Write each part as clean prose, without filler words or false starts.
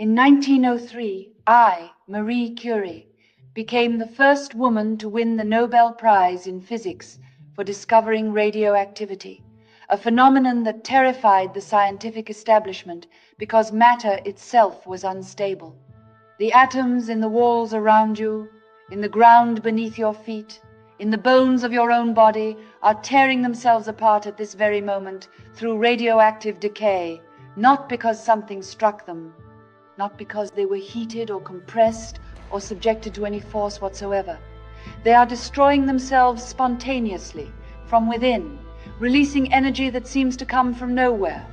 In 1903, I, Marie Curie, became the first woman to win the Nobel Prize in physics for discovering radioactivity, a phenomenon that terrified the scientific establishment because matter itself was unstable. The atoms in the walls around you, in the ground beneath your feet, in the bones of your own body, are tearing themselves apart at this very moment through radioactive decay, not because something struck them, not because they were heated or compressed or subjected to any force whatsoever. They are destroying themselves spontaneously, from within, releasing energy that seems to come from nowhere.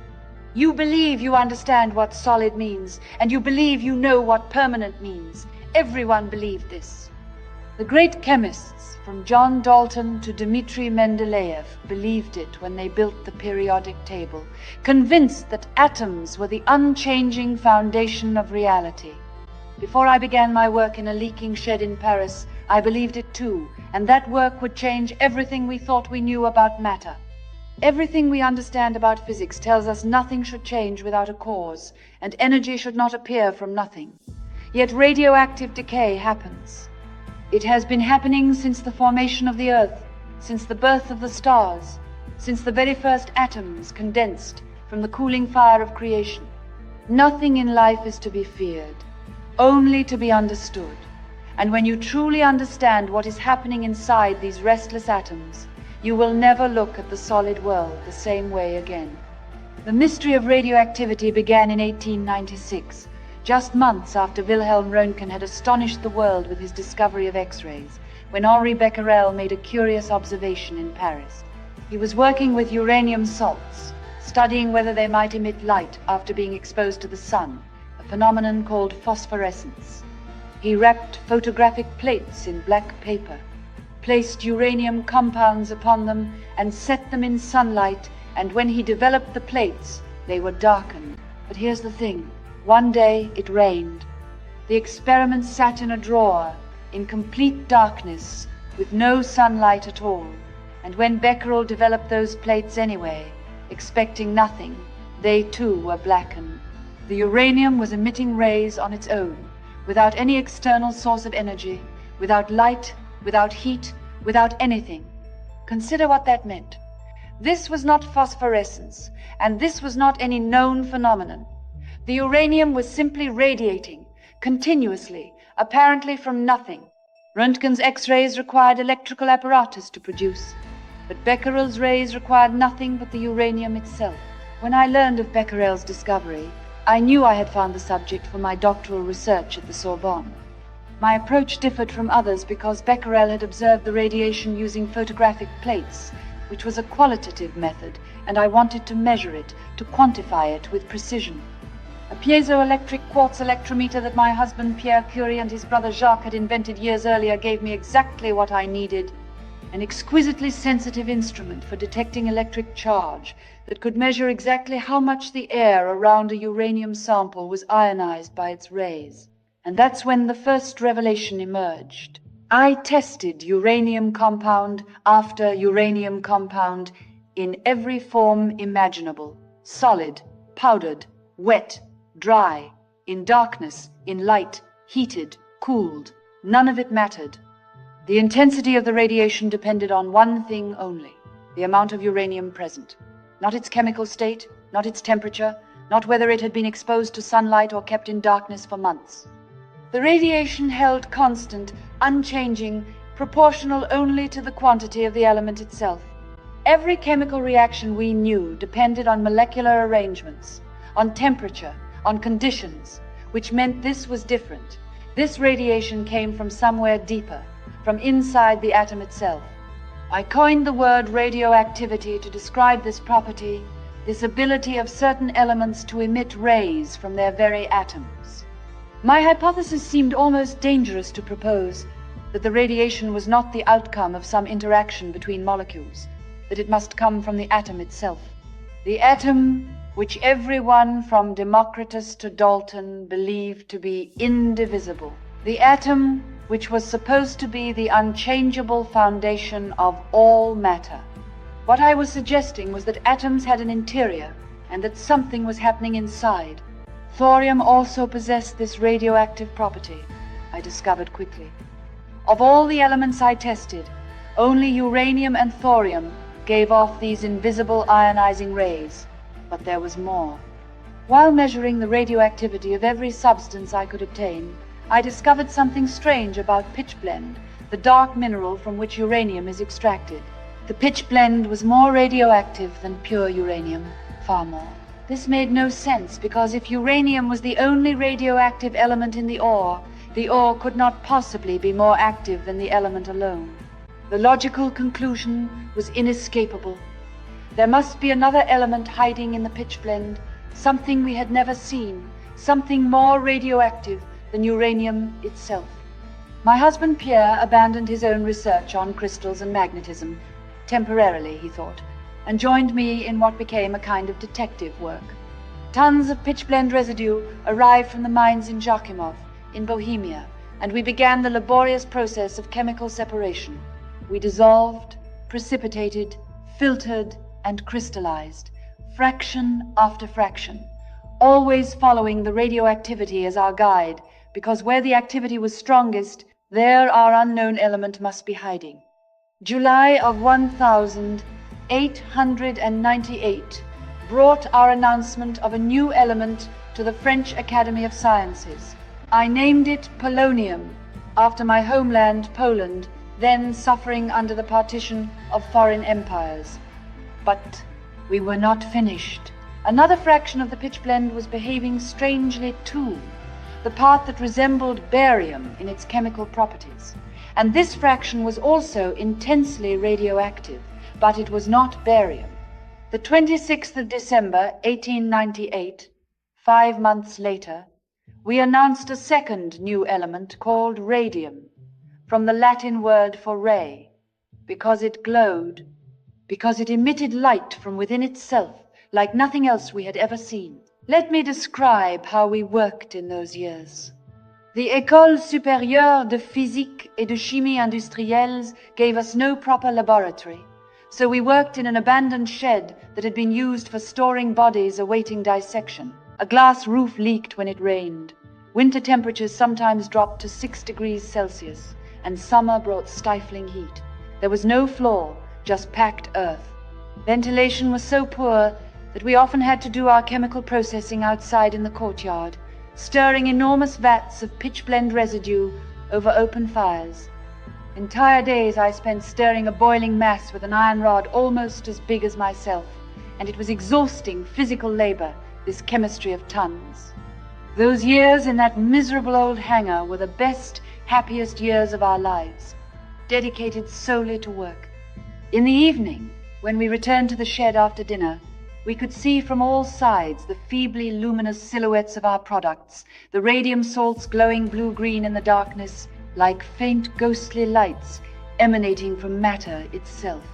You believe you understand what solid means, and you believe you know what permanent means. Everyone believed this. The great chemists, from John Dalton to Dmitri Mendeleev, believed it when they built the periodic table, convinced that atoms were the unchanging foundation of reality. Before I began my work in a leaking shed in Paris, I believed it too, and that work would change everything we thought we knew about matter. Everything we understand about physics tells us nothing should change without a cause, and energy should not appear from nothing. Yet radioactive decay happens. It has been happening since the formation of the Earth, since the birth of the stars, since the very first atoms condensed from the cooling fire of creation. Nothing in life is to be feared, only to be understood. And when you truly understand what is happening inside these restless atoms, you will never look at the solid world the same way again. The mystery of radioactivity began in 1896. Just months after Wilhelm Röntgen had astonished the world with his discovery of X-rays, when Henri Becquerel made a curious observation in Paris. He was working with uranium salts, studying whether they might emit light after being exposed to the sun, a phenomenon called phosphorescence. He wrapped photographic plates in black paper, placed uranium compounds upon them, and set them in sunlight, and when he developed the plates, they were darkened. But here's the thing. One day it rained. The experiment sat in a drawer, in complete darkness, with no sunlight at all. And when Becquerel developed those plates anyway, expecting nothing, they too were blackened. The uranium was emitting rays on its own, without any external source of energy, without light, without heat, without anything. Consider what that meant. This was not phosphorescence, and this was not any known phenomenon. The uranium was simply radiating, continuously, apparently from nothing. Röntgen's X-rays required electrical apparatus to produce, but Becquerel's rays required nothing but the uranium itself. When I learned of Becquerel's discovery, I knew I had found the subject for my doctoral research at the Sorbonne. My approach differed from others because Becquerel had observed the radiation using photographic plates, which was a qualitative method, and I wanted to measure it, to quantify it with precision. A piezoelectric quartz electrometer that my husband Pierre Curie and his brother Jacques had invented years earlier gave me exactly what I needed, an exquisitely sensitive instrument for detecting electric charge that could measure exactly how much the air around a uranium sample was ionized by its rays. And that's when the first revelation emerged. I tested uranium compound after uranium compound in every form imaginable: solid, powdered, wet, dry, in darkness, in light, heated, cooled. None of it mattered. The intensity of the radiation depended on one thing only: the amount of uranium present. Not its chemical state, not its temperature, not whether it had been exposed to sunlight or kept in darkness for months. The radiation held constant, unchanging, proportional only to the quantity of the element itself. Every chemical reaction we knew depended on molecular arrangements, on temperature, on conditions, which meant this was different. This radiation came from somewhere deeper, from inside the atom itself. I coined the word radioactivity to describe this property, this ability of certain elements to emit rays from their very atoms. My hypothesis seemed almost dangerous to propose, that the radiation was not the outcome of some interaction between molecules, that it must come from the atom itself. The atom, which everyone from Democritus to Dalton believed to be indivisible. The atom, which was supposed to be the unchangeable foundation of all matter. What I was suggesting was that atoms had an interior, and that something was happening inside. Thorium also possessed this radioactive property, I discovered quickly. Of all the elements I tested, only uranium and thorium gave off these invisible ionizing rays, but there was more. While measuring the radioactivity of every substance I could obtain, I discovered something strange about pitchblende, the dark mineral from which uranium is extracted. The pitchblende was more radioactive than pure uranium, far more. This made no sense, because if uranium was the only radioactive element in the ore could not possibly be more active than the element alone. The logical conclusion was inescapable. There must be another element hiding in the pitchblende, something we had never seen, something more radioactive than uranium itself. My husband Pierre abandoned his own research on crystals and magnetism, temporarily, he thought, and joined me in what became a kind of detective work. Tons of pitchblende residue arrived from the mines in Jakimov, in Bohemia, and we began the laborious process of chemical separation. We dissolved, precipitated, filtered, and crystallized, fraction after fraction, always following the radioactivity as our guide, because where the activity was strongest, there our unknown element must be hiding. July of 1898 brought our announcement of a new element to the French Academy of Sciences. I named it polonium, after my homeland, Poland, then suffering under the partition of foreign empires. But we were not finished. Another fraction of the pitchblende was behaving strangely too, the part that resembled barium in its chemical properties. And this fraction was also intensely radioactive, but it was not barium. The 26th of December, 1898, 5 months later, we announced a second new element called radium, from the Latin word for ray, because it glowed, because it emitted light from within itself, like nothing else we had ever seen. Let me describe how we worked in those years. The École supérieure de physique et de chimie industrielles gave us no proper laboratory, so we worked in an abandoned shed that had been used for storing bodies awaiting dissection. A glass roof leaked when it rained. Winter temperatures sometimes dropped to 6 degrees Celsius, and summer brought stifling heat. There was no floor, just packed earth. Ventilation was so poor that we often had to do our chemical processing outside in the courtyard, stirring enormous vats of pitchblende residue over open fires. Entire days I spent stirring a boiling mass with an iron rod almost as big as myself, and it was exhausting physical labor, this chemistry of tons. Those years in that miserable old hangar were the best, happiest years of our lives, dedicated solely to work. In the evening, when we returned to the shed after dinner, we could see from all sides the feebly luminous silhouettes of our products, the radium salts glowing blue-green in the darkness, like faint ghostly lights emanating from matter itself.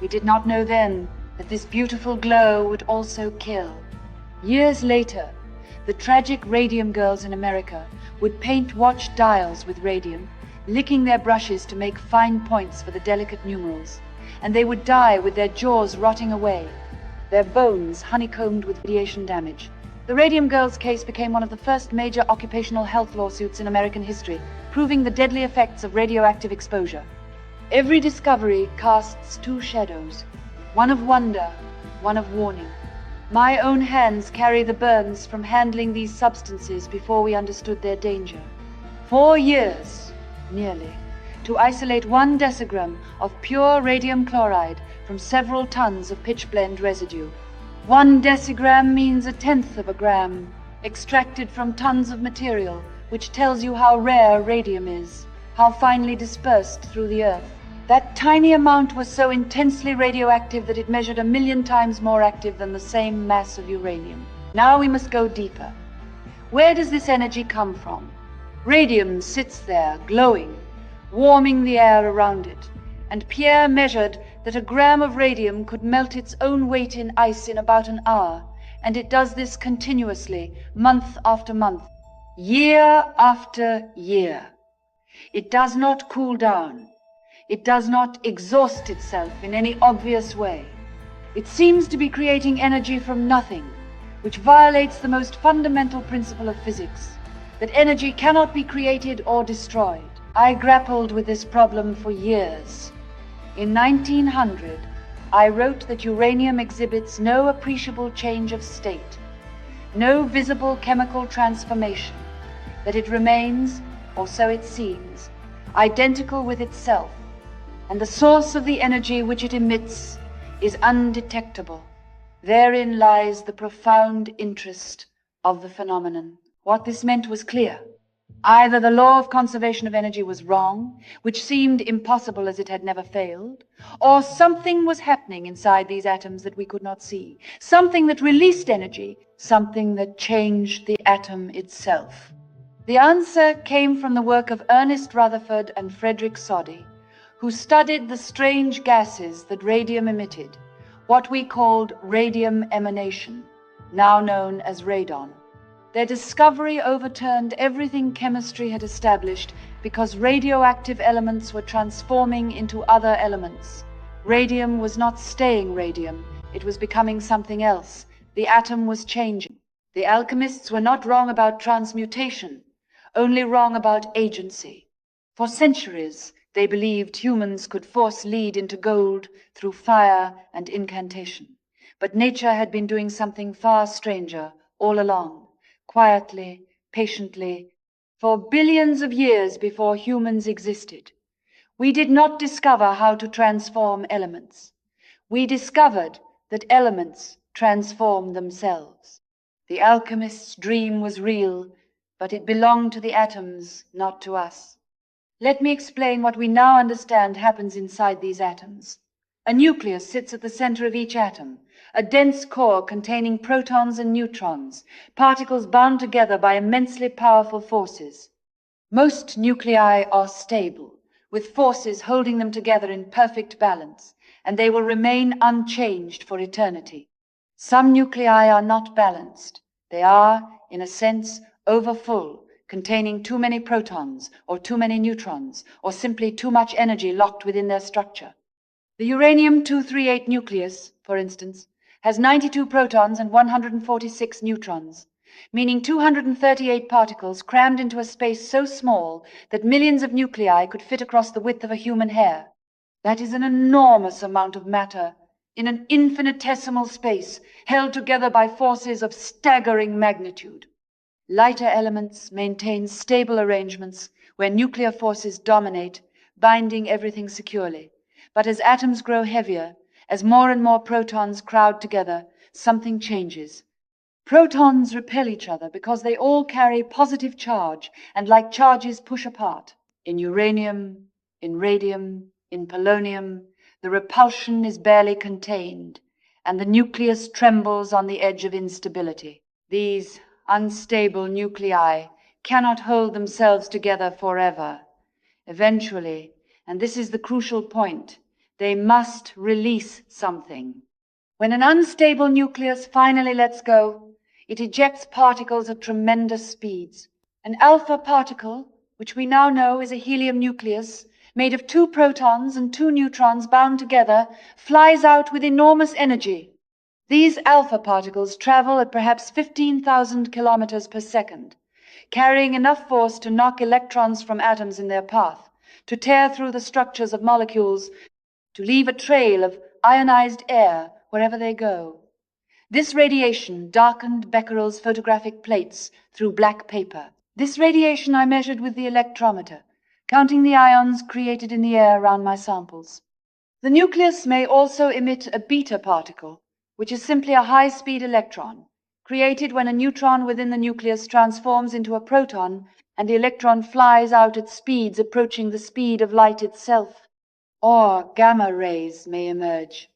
We did not know then that this beautiful glow would also kill. Years later, the tragic radium girls in America would paint watch dials with radium, licking their brushes to make fine points for the delicate numerals, and they would die with their jaws rotting away, their bones honeycombed with radiation damage. The Radium Girls case became one of the first major occupational health lawsuits in American history, proving the deadly effects of radioactive exposure. Every discovery casts two shadows, one of wonder, one of warning. My own hands carry the burns from handling these substances before we understood their danger. 4 years, nearly, to isolate 1 decigram of pure radium chloride from several tons of pitchblende residue. 1 decigram means 1/10 of a gram, extracted from tons of material, which tells you how rare radium is, how finely dispersed through the earth. That tiny amount was so intensely radioactive that it measured 1,000,000 times more active than the same mass of uranium. Now we must go deeper. Where does this energy come from? Radium sits there, glowing, warming the air around it, and Pierre measured that 1 gram of radium could melt its own weight in ice in about an hour, and it does this continuously, month after month, year after year. It does not cool down. It does not exhaust itself in any obvious way. It seems to be creating energy from nothing, which violates the most fundamental principle of physics, that energy cannot be created or destroyed. I grappled with this problem for years. In 1900, I wrote that uranium exhibits no appreciable change of state, no visible chemical transformation, that it remains, or so it seems, identical with itself, and the source of the energy which it emits is undetectable. Therein lies the profound interest of the phenomenon. What this meant was clear. Either the law of conservation of energy was wrong, which seemed impossible as it had never failed, or something was happening inside these atoms that we could not see, something that released energy, something that changed the atom itself. The answer came from the work of Ernest Rutherford and Frederick Soddy, who studied the strange gases that radium emitted, what we called radium emanation, now known as radon. Their discovery overturned everything chemistry had established because radioactive elements were transforming into other elements. Radium was not staying radium, it was becoming something else. The atom was changing. The alchemists were not wrong about transmutation, only wrong about agency. For centuries, they believed humans could force lead into gold through fire and incantation. But nature had been doing something far stranger all along, quietly, patiently, for billions of years before humans existed. We did not discover how to transform elements. We discovered that elements transform themselves. The alchemist's dream was real, but it belonged to the atoms, not to us. Let me explain what we now understand happens inside these atoms. A nucleus sits at the center of each atom, a dense core containing protons and neutrons, particles bound together by immensely powerful forces. Most nuclei are stable, with forces holding them together in perfect balance, and they will remain unchanged for eternity. Some nuclei are not balanced. They are, in a sense, overfull, containing too many protons or too many neutrons, or simply too much energy locked within their structure. The uranium-238 nucleus, for instance, has 92 protons and 146 neutrons, meaning 238 particles crammed into a space so small that millions of nuclei could fit across the width of a human hair. That is an enormous amount of matter in an infinitesimal space held together by forces of staggering magnitude. Lighter elements maintain stable arrangements where nuclear forces dominate, binding everything securely. But as atoms grow heavier, as more and more protons crowd together, something changes. Protons repel each other because they all carry positive charge and like charges push apart. In uranium, in radium, in polonium, the repulsion is barely contained, and the nucleus trembles on the edge of instability. These unstable nuclei cannot hold themselves together forever. Eventually, and this is the crucial point, they must release something. When an unstable nucleus finally lets go, it ejects particles at tremendous speeds. An alpha particle, which we now know is a helium nucleus, made of 2 protons and 2 neutrons bound together, flies out with enormous energy. These alpha particles travel at perhaps 15,000 kilometers per second, carrying enough force to knock electrons from atoms in their path, to tear through the structures of molecules, to leave a trail of ionized air wherever they go. This radiation darkened Becquerel's photographic plates through black paper. This radiation I measured with the electrometer, counting the ions created in the air around my samples. The nucleus may also emit a beta particle, which is simply a high-speed electron, created when a neutron within the nucleus transforms into a proton and the electron flies out at speeds approaching the speed of light itself. Or gamma rays may emerge.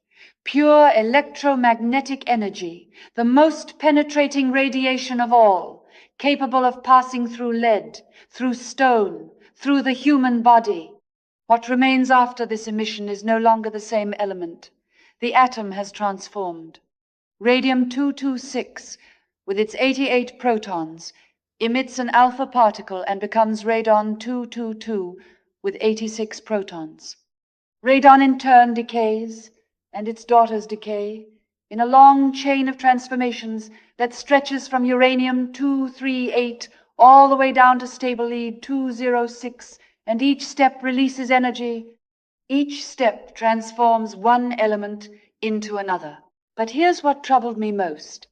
Pure electromagnetic energy, the most penetrating radiation of all, capable of passing through lead, through stone, through the human body. What remains after this emission is no longer the same element. The atom has transformed. Radium-226, with its 88 protons, emits an alpha particle and becomes radon-222 with 86 protons. Radon in turn decays, and its daughters decay, in a long chain of transformations that stretches from uranium-238 all the way down to stable lead-206, and each step releases energy. Each step transforms one element into another. But here's what troubled me most,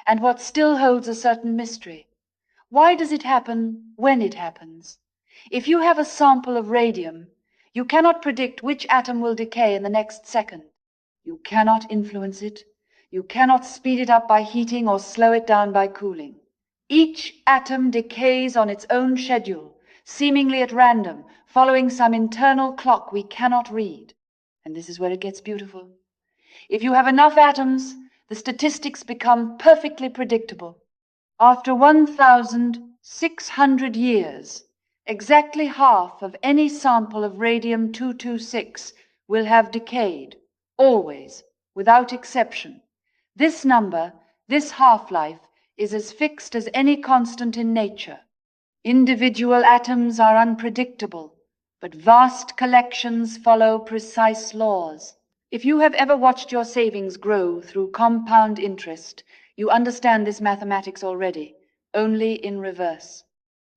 and what still holds a certain mystery. Why does it happen when it happens? If you have a sample of radium, you cannot predict which atom will decay in the next second. You cannot influence it. You cannot speed it up by heating or slow it down by cooling. Each atom decays on its own schedule, seemingly at random, following some internal clock we cannot read. And this is where it gets beautiful. If you have enough atoms, the statistics become perfectly predictable. After 1,600 years, exactly half of any sample of radium-226 will have decayed, always, without exception. This number, this half-life, is as fixed as any constant in nature. Individual atoms are unpredictable, but vast collections follow precise laws. If you have ever watched your savings grow through compound interest, you understand this mathematics already, only in reverse.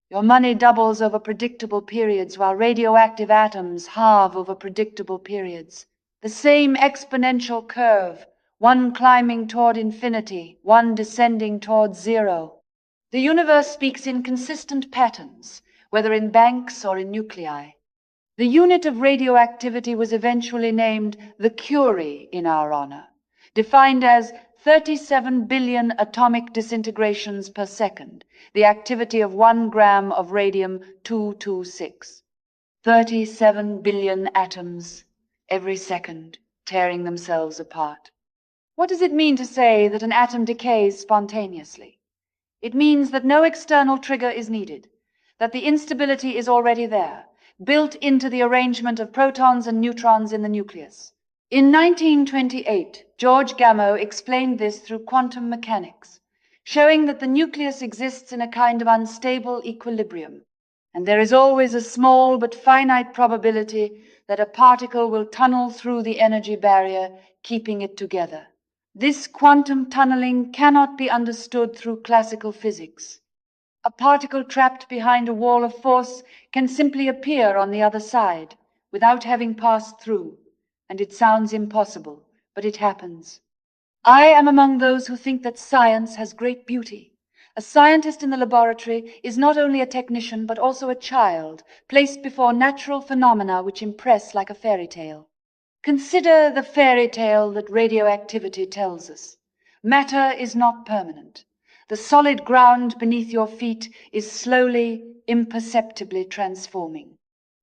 Your money doubles over predictable periods, while radioactive atoms halve over predictable periods. The same exponential curve, one climbing toward infinity, one descending toward zero. The universe speaks in consistent patterns, whether in banks or in nuclei. The unit of radioactivity was eventually named the Curie in our honor, defined as 37 billion atomic disintegrations per second, the activity of 1 gram of radium-226. 37 billion atoms every second, tearing themselves apart. What does it mean to say that an atom decays spontaneously? It means that no external trigger is needed, that the instability is already there, built into the arrangement of protons and neutrons in the nucleus. In 1928, George Gamow explained this through quantum mechanics, showing that the nucleus exists in a kind of unstable equilibrium, and there is always a small but finite probability that a particle will tunnel through the energy barrier, keeping it together. This quantum tunneling cannot be understood through classical physics. A particle trapped behind a wall of force can simply appear on the other side without having passed through, and it sounds impossible, but it happens. I am among those who think that science has great beauty. A scientist in the laboratory is not only a technician, but also a child, placed before natural phenomena which impress like a fairy tale. Consider the fairy tale that radioactivity tells us. Matter is not permanent. The solid ground beneath your feet is slowly, imperceptibly transforming.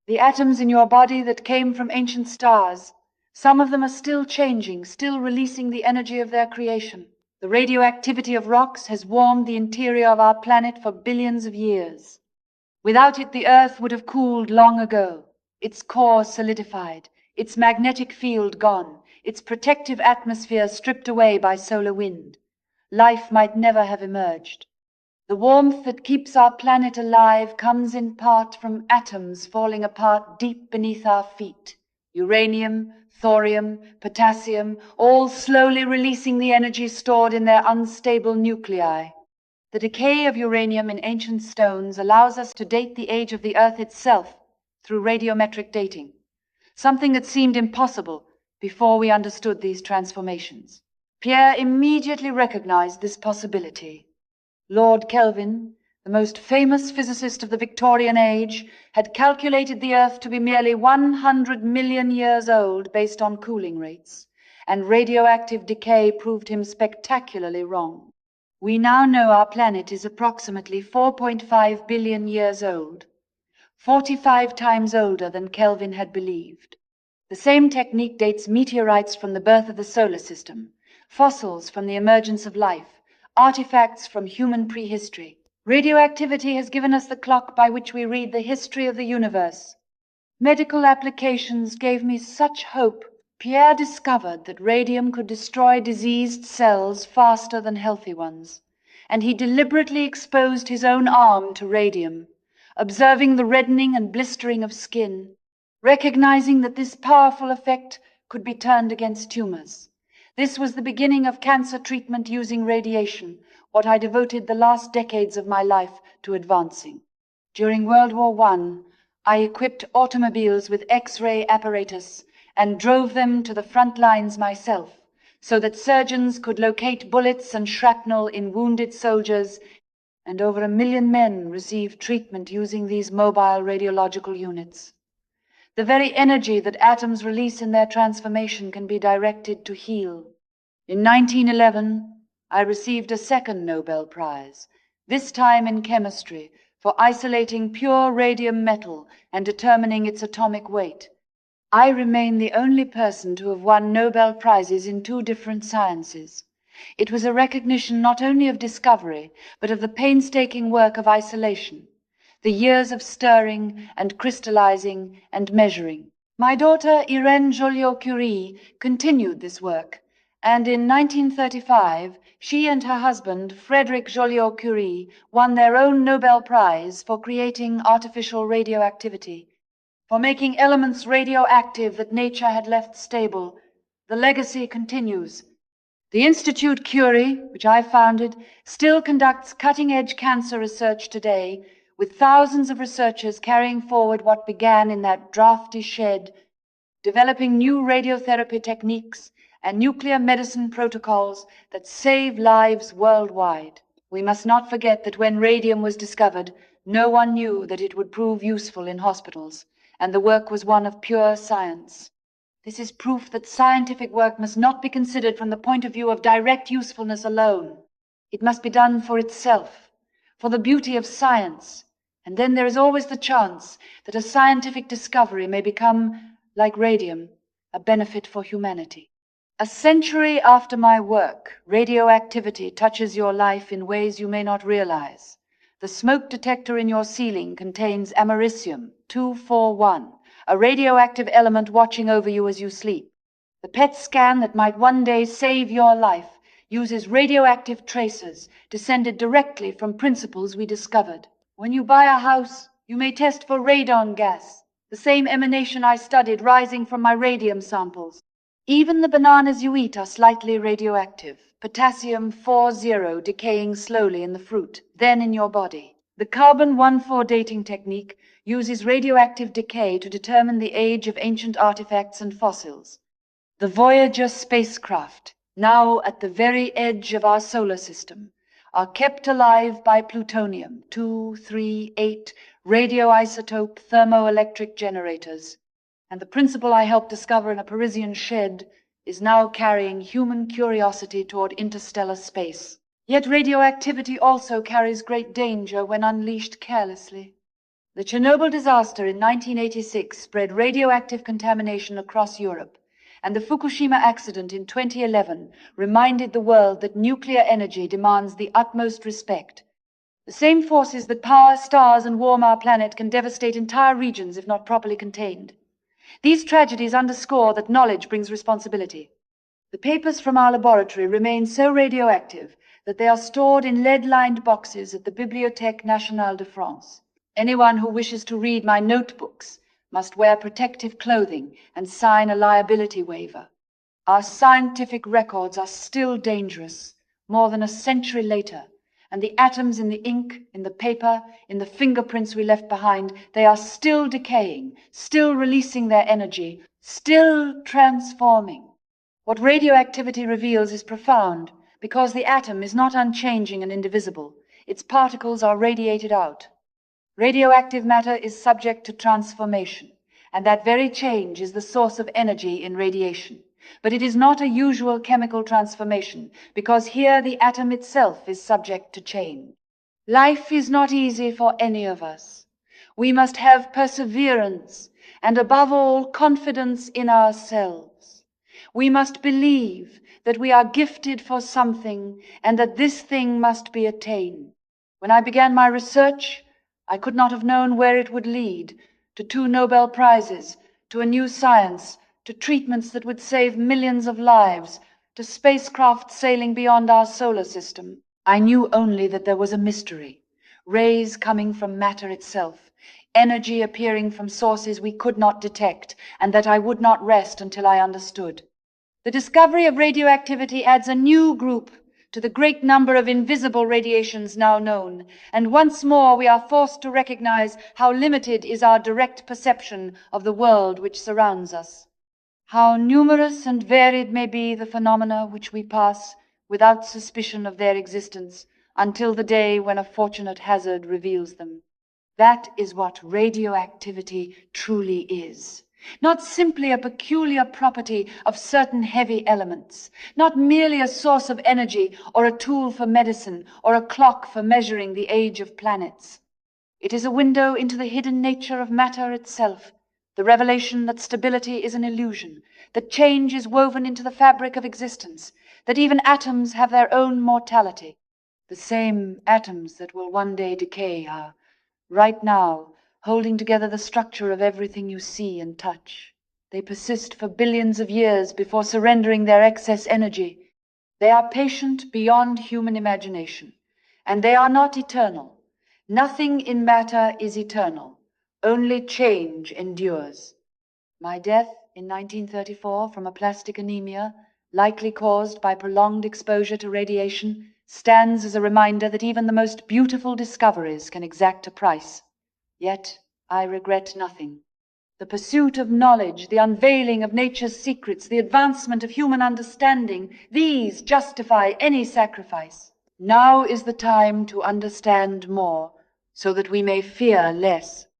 The atoms in your body that came from ancient stars, some of them are still changing, still releasing the energy of their creation. The radioactivity of rocks has warmed the interior of our planet for billions of years. Without it, the Earth would have cooled long ago, its core solidified, its magnetic field gone, its protective atmosphere stripped away by solar wind. Life might never have emerged. The warmth that keeps our planet alive comes in part from atoms falling apart deep beneath our feet. Uranium, thorium, potassium, all slowly releasing the energy stored in their unstable nuclei. The decay of uranium in ancient stones allows us to date the age of the Earth itself through radiometric dating, something that seemed impossible before we understood these transformations. Pierre immediately recognized this possibility. Lord Kelvin, the most famous physicist of the Victorian age, had calculated the Earth to be merely 100 million years old based on cooling rates, and radioactive decay proved him spectacularly wrong. We now know our planet is approximately 4.5 billion years old, 45 times older than Kelvin had believed. The same technique dates meteorites from the birth of the solar system, fossils from the emergence of life, artifacts from human prehistory. Radioactivity has given us the clock by which we read the history of the universe. Medical applications gave me such hope. Pierre discovered that radium could destroy diseased cells faster than healthy ones, and he deliberately exposed his own arm to radium, observing the reddening and blistering of skin, recognizing that this powerful effect could be turned against tumors. This was the beginning of cancer treatment using radiation, what I devoted the last decades of my life to advancing. During World War I equipped automobiles with X-ray apparatus and drove them to the front lines myself, so that surgeons could locate bullets and shrapnel in wounded soldiers, and over 1 million men received treatment using these mobile radiological units. The very energy that atoms release in their transformation can be directed to heal. In 1911, I received a second Nobel Prize, this time in chemistry, for isolating pure radium metal and determining its atomic weight. I remain the only person to have won Nobel Prizes in 2 different sciences. It was a recognition not only of discovery, but of the painstaking work of isolation, the years of stirring and crystallizing and measuring. My daughter Irene Joliot-Curie continued this work, and in 1935, she and her husband, Frederick Joliot-Curie, won their own Nobel Prize for creating artificial radioactivity, for making elements radioactive that nature had left stable. The legacy continues. The Institute Curie, which I founded, still conducts cutting-edge cancer research today, with thousands of researchers carrying forward what began in that drafty shed, developing new radiotherapy techniques and nuclear medicine protocols that save lives worldwide. We must not forget that when radium was discovered, no one knew that it would prove useful in hospitals, and the work was one of pure science. This is proof that scientific work must not be considered from the point of view of direct usefulness alone. It must be done for itself, for the beauty of science, and then there is always the chance that a scientific discovery may become, like radium, a benefit for humanity. A century after my work, radioactivity touches your life in ways you may not realize. The smoke detector in your ceiling contains americium-241, a radioactive element watching over you as you sleep. The PET scan that might one day save your life uses radioactive tracers descended directly from principles we discovered. When you buy a house, you may test for radon gas, the same emanation I studied rising from my radium samples. Even the bananas you eat are slightly radioactive, potassium-40 decaying slowly in the fruit, then in your body. The carbon-14 dating technique uses radioactive decay to determine the age of ancient artifacts and fossils. The Voyager spacecraft, now at the very edge of our solar system, are kept alive by plutonium-238 radioisotope thermoelectric generators, and the principle I helped discover in a Parisian shed is now carrying human curiosity toward interstellar space. Yet radioactivity also carries great danger when unleashed carelessly. The Chernobyl disaster in 1986 spread radioactive contamination across Europe, and the Fukushima accident in 2011 reminded the world that nuclear energy demands the utmost respect. The same forces that power stars and warm our planet can devastate entire regions if not properly contained. These tragedies underscore that knowledge brings responsibility. The papers from our laboratory remain so radioactive that they are stored in lead-lined boxes at the Bibliothèque Nationale de France. Anyone who wishes to read my notebooks must wear protective clothing and sign a liability waiver. Our scientific records are still dangerous, more than a century later, and the atoms in the ink, in the paper, in the fingerprints we left behind, they are still decaying, still releasing their energy, still transforming. What radioactivity reveals is profound, because the atom is not unchanging and indivisible. Its particles are radiated out. Radioactive matter is subject to transformation, and that very change is the source of energy in radiation. But it is not a usual chemical transformation, because here the atom itself is subject to change. Life is not easy for any of us. We must have perseverance, and above all, confidence in ourselves. We must believe that we are gifted for something, and that this thing must be attained. When I began my research, I could not have known where it would lead, to 2 Nobel Prizes, to a new science, to treatments that would save millions of lives, to spacecraft sailing beyond our solar system. I knew only that there was a mystery, rays coming from matter itself, energy appearing from sources we could not detect, and that I would not rest until I understood. The discovery of radioactivity adds a new group to the great number of invisible radiations now known, and once more we are forced to recognize how limited is our direct perception of the world which surrounds us. How numerous and varied may be the phenomena which we pass without suspicion of their existence until the day when a fortunate hazard reveals them. That is what radioactivity truly is. Not simply a peculiar property of certain heavy elements, not merely a source of energy or a tool for medicine or a clock for measuring the age of planets. It is a window into the hidden nature of matter itself, the revelation that stability is an illusion, that change is woven into the fabric of existence, that even atoms have their own mortality. The same atoms that will one day decay are, right now, holding together the structure of everything you see and touch. They persist for billions of years before surrendering their excess energy. They are patient beyond human imagination, and they are not eternal. Nothing in matter is eternal. Only change endures. My death in 1934 from aplastic anemia, likely caused by prolonged exposure to radiation, stands as a reminder that even the most beautiful discoveries can exact a price. Yet I regret nothing. The pursuit of knowledge, the unveiling of nature's secrets, the advancement of human understanding, these justify any sacrifice. Now is the time to understand more, so that we may fear less.